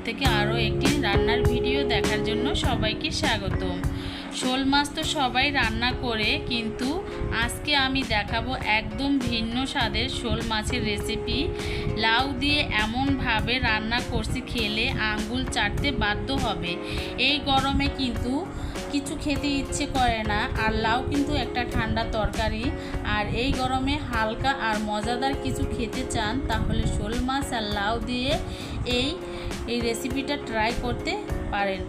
থেকে আরও একটি রান্নার ভিডিও দেখার জন্য সবাইকে স্বাগতম। শোল মাছ তো সবাই রান্না করে, কিন্তু আজকে আমি দেখাবো একদম ভিন্ন স্বাদের শোল মাছের রেসিপি। লাউ দিয়ে এমনভাবে রান্না করছি, খেলে আঙ্গুল চাটতে বাধ্য হবে। এই গরমে কিন্তু কিছু খেতে ইচ্ছে করে না, আর লাউ কিন্তু একটা ঠান্ডা তরকারি। আর এই গরমে হালকা আর মজাদার কিছু খেতে চান, তাহলে শোল মাছ আর লাউ দিয়ে এই রেসিপিটা ট্রাই করতে পারেন।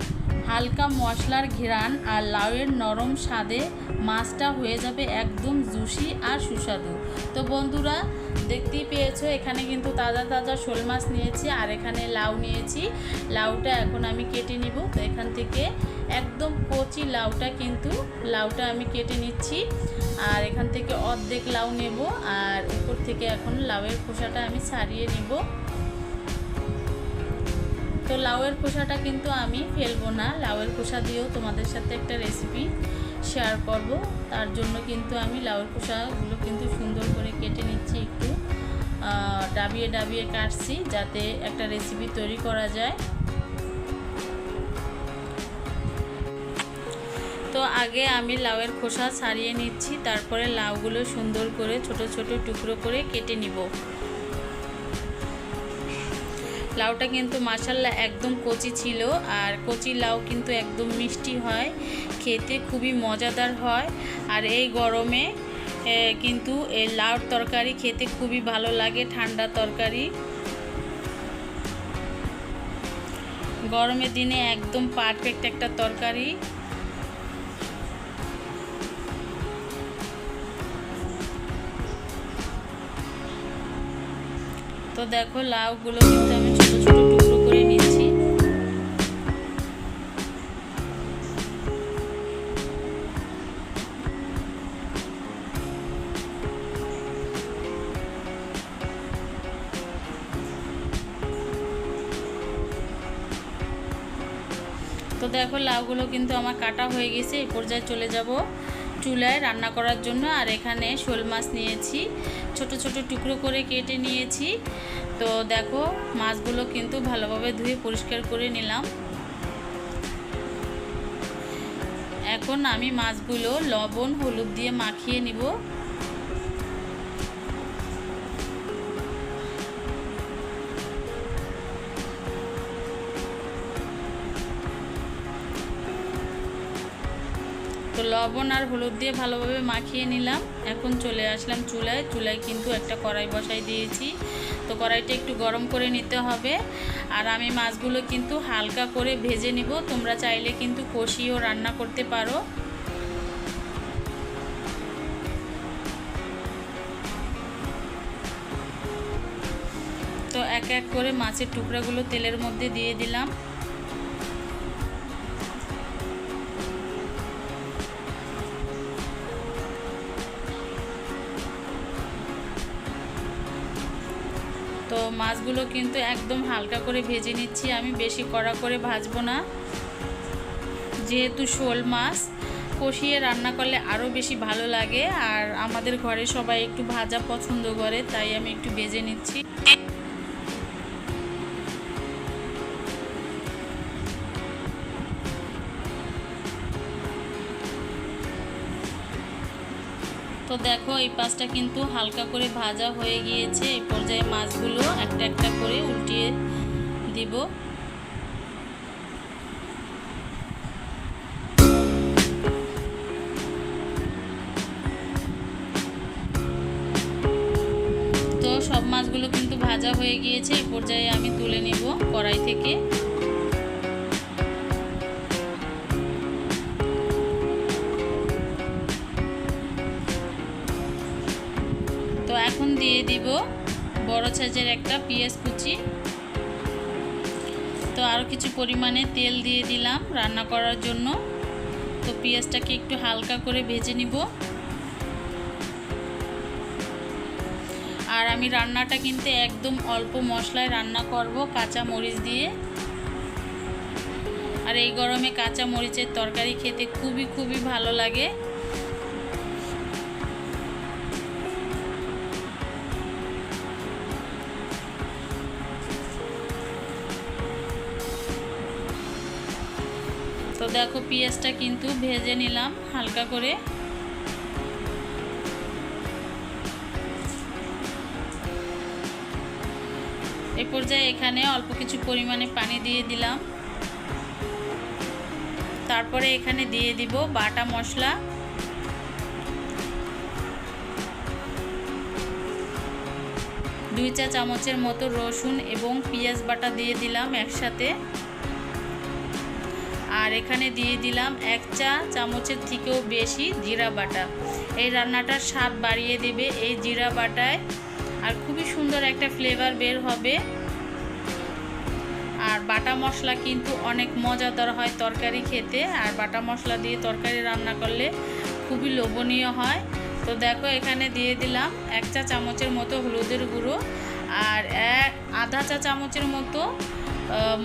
হালকা মশলার ঘ্রাণ আর লাউয়ের নরম স্বাদে মাছটা হয়ে যাবে একদম জুসি আর সুস্বাদু। তো বন্ধুরা, দেখতেই পেয়েছো এখানে কিন্তু তাজা তাজা শোল মাছ নিয়েছি, আর এখানে লাউ নিয়েছি। লাউটা এখন আমি কেটে নিব। তো এখান থেকে একদম কচি লাউটা আমি কেটে নিচ্ছি, আর এখান থেকে অর্ধেক লাউ নেব, আর উপর থেকে এখন লাউয়ের খোসাটা আমি ছাড়িয়ে নিব। তো লাউয়ের খোসাটা কিন্তু আমি ফেলবো না, লাউয়ের খোসা দিয়েও তোমাদের সাথে একটা রেসিপি শেয়ার করব। তার জন্য কিন্তু আমি লাউয়ের খোসাগুলো কিন্তু সুন্দর করে কেটে নিচ্ছি, একটু ডাবিয়ে ডাবিয়ে কাটছি, যাতে একটা রেসিপি তৈরি করা যায়। তো আগে আমি লাউয়ের খোসা ছাড়িয়ে নিচ্ছি, তারপরে লাউগুলো সুন্দর করে ছোট ছোট টুকরো করে কেটে নিব। লাউটা কিন্তু মাশাআল্লাহ একদম কচি ছিল, আর কচি লাউ কিন্তু একদম মিষ্টি হয়, খেতে খুবই মজাদার হয়। আর এই গরমে কিন্তু এই লাউর তরকারি খেতে খুবই ভালো লাগে, ঠান্ডা তরকারি। গরমের দিনে একদম পারফেক্ট একটা তরকারি। তো দেখো লাউগুলো কিন্তু আমি ছোট ছোট টুকরো করে নিচ্ছি। তো দেখো লাউগুলো কিন্তু আমার কাটা হয়ে গেছে। এই পর্যায়ে চলে যাব চুলায় রান্না করার জন্য। আর এখানে শোল মাছ নিয়েছি, ছোট ছোট টুকরো করে কেটে নিয়েছি। তো দেখো মাছগুলো কিন্তু ভালোভাবে ধুয়ে পরিষ্কার করে নিলাম। এখন আমি মাছগুলো লবণ হলুদ দিয়ে মাখিয়ে নিব। তো লবণ আর হলুদ দিয়ে ভালোভাবে মাখিয়ে নিলাম। এখন চলে আসলাম চুলায়। কিন্তু একটা কড়াই বসাই দিয়েছি। তো কড়াইটা একটু গরম করে নিতে হবে। আর আমি মাছগুলো কিন্তু হালকা করে ভেজে নিব। তোমরা চাইলে কিন্তু কষিয়েও রান্না করতে পারো। তো এক এক করে মাছের টুকরাগুলো তেলের মধ্যে দিয়ে দিলাম। তো মাছগুলো কিন্তু একদম হালকা করে ভেজে নিচ্ছি আমি, বেশি কড়া করে ভাজবো না। যেহেতু শোল মাছ কষিয়ে রান্না করলে আরও বেশি ভালো লাগে, আর আমাদের ঘরে সবাই একটু ভাজা পছন্দ করে, তাই আমি একটু ভেজে নিচ্ছি। তো দেখো এই পাশটা কিন্তু হালকা করে ভাজা হয়ে গিয়েছে। এই পর্যায়ে মাছগুলো একটা একটা করে উল্টিয়ে দিব। তো সব মাছগুলো কিন্তু ভাজা হয়ে গিয়েছে। এই পর্যায়ে আমি তুলে নিব কড়াই থেকে। তো এখন দিয়ে দিব বড় সাইজের একটা পেঁয়াজ কুচি। তো আরও কিছু পরিমাণে তেল দিয়ে দিলাম রান্না করার জন্য। তো পেঁয়াজটাকে একটু হালকা করে ভেজে নিব। আর আমি রান্নাটা কিন্তু একদম অল্প মশলায় রান্না করব, কাঁচা মরিচ দিয়ে। আর এই গরমে কাঁচা মরিচের তরকারি খেতে খুবই খুবই ভালো লাগে। তো দেখো পেঁয়াজটা কিন্তু ভেজে নিলাম হালকা করে। এই পর্যায়ে এখানে অল্প কিছু পরিমাণে পানি দিয়ে দিলাম। তারপরে এখানে দিয়ে দিব বাটা মশলা, দুই চা চামচের মতো রসুন এবং পেঁয়াজ বাটা দিয়ে দিলাম একসাথে। আর এখানে দিয়ে দিলাম 1 চা চামচের থেকেও বেশি জিরা বাটা। এই রান্নাটার স্বাদ বাড়িয়ে দেবে এই জিরা বাটায়, আর খুবই সুন্দর একটা ফ্লেভার বের হবে। আর বাটা মশলা কিন্তু অনেক মজাদার হয় তরকারি খেতে, আর বাটা মশলা দিয়ে তরকারি রান্না করলে খুবই লোভনীয় হয়। তো দেখো এখানে দিয়ে দিলাম 1 চা চামচের মতো হলুদের গুঁড়ো, আর আধা চা চামচের মতো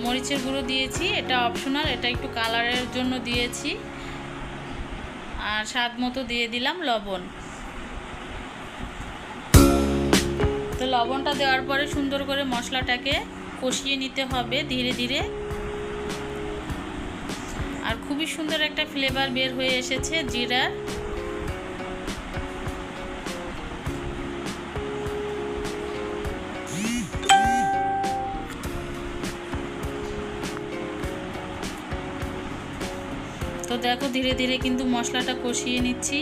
মরিচের গুঁড়ো দিয়েছি। এটা অপশনাল, এটা একটু কালারের জন্য দিয়েছি। আর স্বাদ মতো দিয়ে দিলাম লবণ। তো লবণটা দেওয়ার পরে সুন্দর করে মশলাটাকে কষিয়ে নিতে হবে ধীরে ধীরে। আর খুবই সুন্দর একটা ফ্লেভার বের হয়ে এসেছে জিরার। তো দেখো ধীরে ধীরে কিন্তু মশলাটা কষিয়ে নিচ্ছি।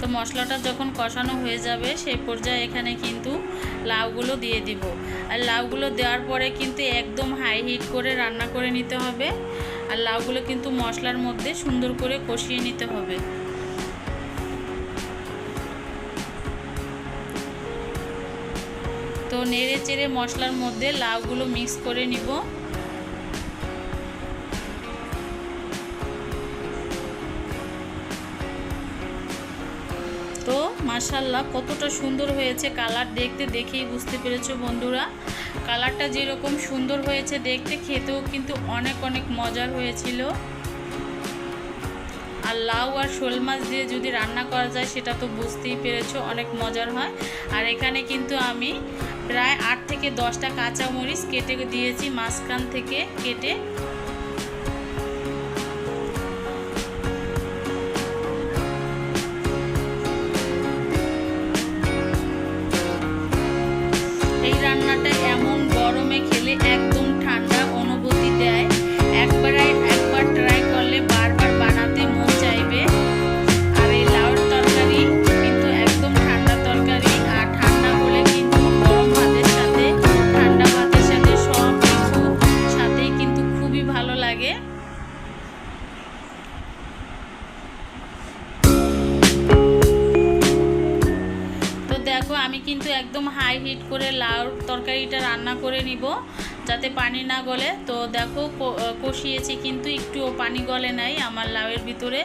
তো মশলাটা যখন কষানো হয়ে যাবে সেই পর্যায়ে এখানে কিন্তু লাউগুলো দিয়ে দিব। আর লাউগুলো দেওয়ার পরে কিন্তু একদম হাই হিট করে রান্না করে নিতে হবে। আর লাউগুলো কিন্তু মশলার মধ্যে সুন্দর করে কষিয়ে নিতে হবে। তো নেড়ে চেড়ে মশলার মধ্যে লাউগুলো মিক্স করে নিব। তো মাশাআল্লাহ কতটা সুন্দর হয়েছে কালার, দেখতে দেখেই বুঝতে পেরেছো বন্ধুরা। কালারটা যেরকম সুন্দর হয়েছে দেখতে, খেতেও কিন্তু অনেক অনেক মজার হয়েছিল। আর লাউ আর শোল মাছ দিয়ে যদি রান্না করা যায় সেটা তো বুঝতেই পেরেছো অনেক মজার হয়। আর এখানে কিন্তু আমি প্রায় 8 থেকে 10টা কাঁচামরিচ কেটে দিয়েছি মাঝখান থেকে কেটে। এই রান্নাটা এমন গরমে খেলে একদম ঠান্ডা অনুভূতি দেয়। একবার ট্রাই করলে বারবার বানাতে মন চাইবে। আর এই লাউর তরকারি কিন্তু একদম ঠান্ডা তরকারি, আর ঠান্ডা হলে কিন্তু গরম ভাতের সাথে, ঠান্ডা ভাতের সাথে সব কিছু সাথেই কিন্তু খুবই ভালো লাগে। দেখো আমি কিন্তু একদম হাই হিট করে লাউর তরকারিটা রান্না করে নিব যাতে পানি না গলে। তো দেখো কষিয়েছি কিন্তু একটুও পানি গলে নাই আমার লাউয়ের ভিতরে।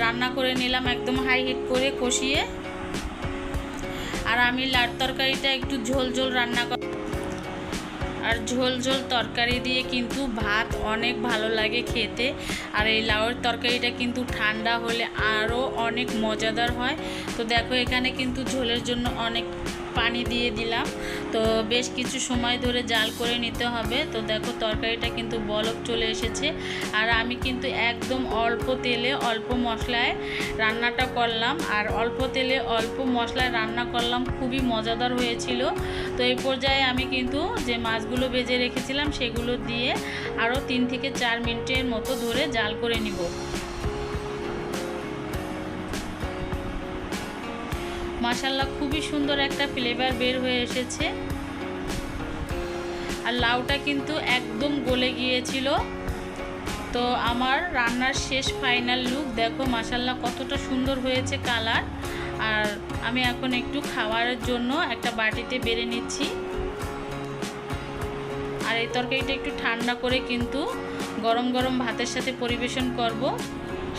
রান্না করে নিলাম একদম হাই হিট করে কষিয়ে। আর আমি লাউর তরকারিটা একটু ঝোল ঝোল রান্না করি। আর ঝোল ঝোল তরকারি দিয়ে কিন্তু ভাত অনেক ভালো লাগে খেতে। আর এই লাউয়ের তরকারিটা কিন্তু ঠান্ডা হলে আরও অনেক মজাদার হয়। তো দেখো এখানে কিন্তু ঝোলের জন্য অনেক পানি দিয়ে দিলাম। তো বেশ কিছু সময় ধরে জাল করে নিতে হবে। তো দেখো তরকারিটা কিন্তু বলক চলে এসেছে। আর আমি কিন্তু একদম অল্প তেলে অল্প মশলায় রান্নাটা করলাম। আর অল্প তেলে অল্প মশলায় রান্না করলাম, খুবই মজাদার হয়েছিল। তো এই পর্যায়ে আমি কিন্তু যে মাছগুলো ভেজে রেখেছিলাম সেগুলো দিয়ে আরও 3 থেকে 4 মিনিটের মতো ধরে জাল করে নিব। মাশাআল্লাহ খুবই সুন্দর একটা ফ্লেভার বের হয়ে এসেছে। আর লাউটা কিন্তু একদম গলে গিয়েছিল। তো আমার রান্নার শেষ ফাইনাল লুক দেখো মাশাআল্লাহ কতটা সুন্দর হয়েছে কালার। আর আমি এখন একটু খাওয়ার জন্য একটা বাটিতে বেড়ে নিচ্ছি। আর এই তরকারিটা একটু ঠান্ডা করে কিন্তু গরম গরম ভাতের সাথে পরিবেশন করব।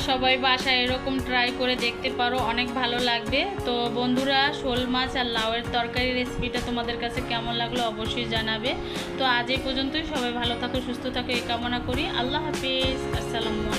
সবাই বাসায় এরকম ট্রাই করে দেখতে পারো, অনেক ভালো লাগবে। তো বন্ধুরা, শোল মাছ আর লাউয়ের তরকারি রেসিপিটা তোমাদের কাছে কেমন লাগলো অবশ্যই জানাবে। তো আজ এই পর্যন্তই। সবাই ভালো থাকো, সুস্থ থাকো এই কামনা করি। আল্লাহ হাফিজ। আসসালামু আলাইকুম।